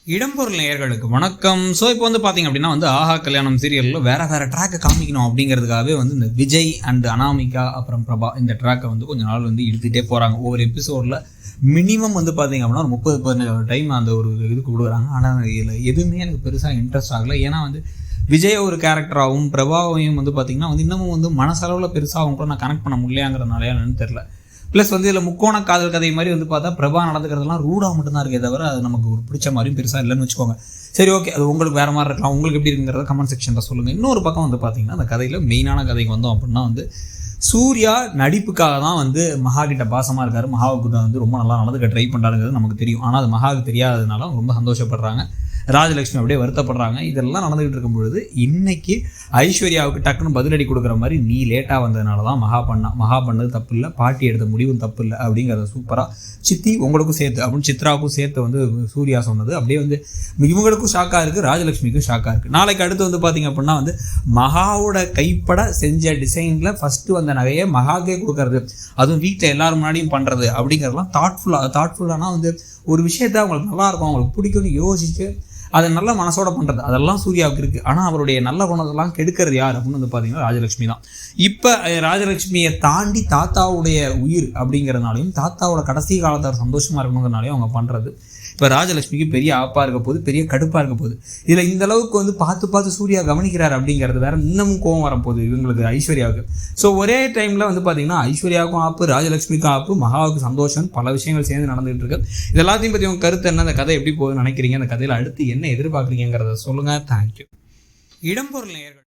இடம்பொருள் நேயர்களுக்கு வணக்கம். ஸோ இப்போ வந்து பார்த்தீங்க அப்படின்னா ஆஹா கல்யாணம் சீரியலில் வேறு ட்ராக்கை காமிக்கணும் அப்படிங்கிறதுக்காகவே இந்த விஜய் அண்ட் அனாமிகா அப்புறம் பிரபா இந்த ட்ராக்கை கொஞ்ச நாள் இழுத்துகிட்டே போகிறாங்க. ஒவ்வொரு எபிசோடில் மினிமம் பார்த்தீங்க அப்படின்னா ஒரு 30-15 டைம் அந்த ஒரு இதுக்கு கொடுக்குறாங்க. ஆனால் இதில் எதுவுமே எனக்கு பெருசாக இன்ட்ரெஸ்ட் ஆகலை. ஏன்னா விஜய் ஒரு கேரக்டராகவும் பிரபாவையும் பார்த்தீங்கன்னா இன்னமும் மனசளவில் பெருசாக அவங்க கூட நான் கனெக்ட் பண்ண முடியாங்கிறதுனால என்னன்னு தெரில. ப்ளஸ் இதில் முக்கோண காதல் கதை மாதிரி பார்த்தா பிரபா நடந்துக்கிறதுலாம் ரூடாக மட்டும்தான் இருக்கே தவிர அது நமக்கு ஒரு பிடிச்ச மாதிரியும் பெருசாக இல்லைன்னு வச்சுக்கோங்க. சரி, ஓகே, அது உங்களுக்கு வேறு மாதிரி இருக்கலாம். உங்களுக்கு எப்படி இருக்குங்கிறத கமெண்ட் செக்ஷனில் சொல்லுங்கள். இன்னொரு பக்கம் பார்த்தீங்கன்னா அந்த கதையில் மெயினான கதைக்கு வந்தோம் அப்படின்னா சூர்யா நடிப்புக்காக தான் மகா கிட்ட பாசமாக இருக்கார். மகாவுக்கு ரொம்ப நல்லா நடந்துக்க ட்ரை பண்ணுறாங்கிறது நமக்கு தெரியும். ஆனால் அது மகாவுக்கு தெரியாததுனால ரொம்ப சந்தோஷப்படுறாங்க. ராஜலட்சுமி அப்படியே வருத்தப்படுறாங்க. இதெல்லாம் நடந்துகிட்டு இருக்கும் பொழுது இன்னைக்கு ஐஸ்வர்யாவுக்கு டக்குன்னு பதிலடி கொடுக்குற மாதிரி நீ லேட்டாக வந்ததுனால தான் மகா பண்ணது தப்பு இல்லை, பாட்டி எடுத்த முடிவும் தப்பு இல்லை அப்படிங்கிறத சூப்பராக சித்தி உங்களுக்கும் சேர்த்து அப்படின்னு சித்ராவுக்கும் சேர்த்து சூர்யா சொன்னது அப்படியே இவங்களுக்கும் ஷாக்காக இருக்குது, ராஜலட்சுமிக்கும் ஷாக்காக இருக்குது. நாளைக்கு அடுத்து பார்த்தீங்க அப்படின்னா மகாவோட கைப்பட செஞ்ச டிசைனில் ஃபஸ்ட்டு வந்த நகையை மகாக்கே கொடுக்கறது, அதுவும் வீட்டில் எல்லாரும் முன்னாடியும் பண்ணுறது அப்படிங்கிறதுலாம் தாட்ஃபுல்லானா ஒரு விஷயத்த அவங்களுக்கு நல்லாயிருக்கும், அவங்களுக்கு பிடிக்கும்னு யோசிச்சு அதை நல்ல மனசோட பண்ணுறது அதெல்லாம் சூர்யாவுக்கு இருக்குது. ஆனால் அவருடைய நல்ல குணத்தெல்லாம் கெடுக்கிறது யார் அப்படின்னு பார்த்தீங்கன்னா ராஜலட்சுமி தான். இப்போ ராஜலட்சுமியை தாண்டி தாத்தாவுடைய உயிர் அப்படிங்கிறதுனாலையும் தாத்தாவோட கடைசி காலத்தார் சந்தோஷமாக இருக்கணுங்கிறனாலையும் அவங்க பண்ணுறது இப்போ ராஜலட்சுமிக்கு பெரிய ஆப்பாக இருக்க போகுது, பெரிய கடுப்பாக இருக்க போகுது. இதில் இந்த அளவுக்கு பார்த்து சூர்யா கவனிக்கிறார் அப்படிங்கிறது வேற இன்னமும் கோவம் வரப்போகுது இவங்களுக்கு ஐஸ்வர்யாவுக்கு. ஸோ ஒரே டைமில் பார்த்தீங்கன்னா ஐஸ்வர்யாவுக்கும் ஆப்பு, ராஜலட்சுமிக்கும் ஆப்பு, மகாவுக்கு சந்தோஷம், பல விஷயங்கள் சேர்ந்து நடந்துகிட்டு இருக்கு. இது எல்லாத்தையும் பற்றி உங்கள் கருத்து என்ன, அந்த கதை எப்படி போகுதுன்னு நினைக்கிறீங்க, அந்த கதையில் அடுத்து என்ன எதிர்பார்க்குறீங்கிறத சொல்லுங்கள். தேங்க்யூ. இடம்பொருள் நேயர்கள்.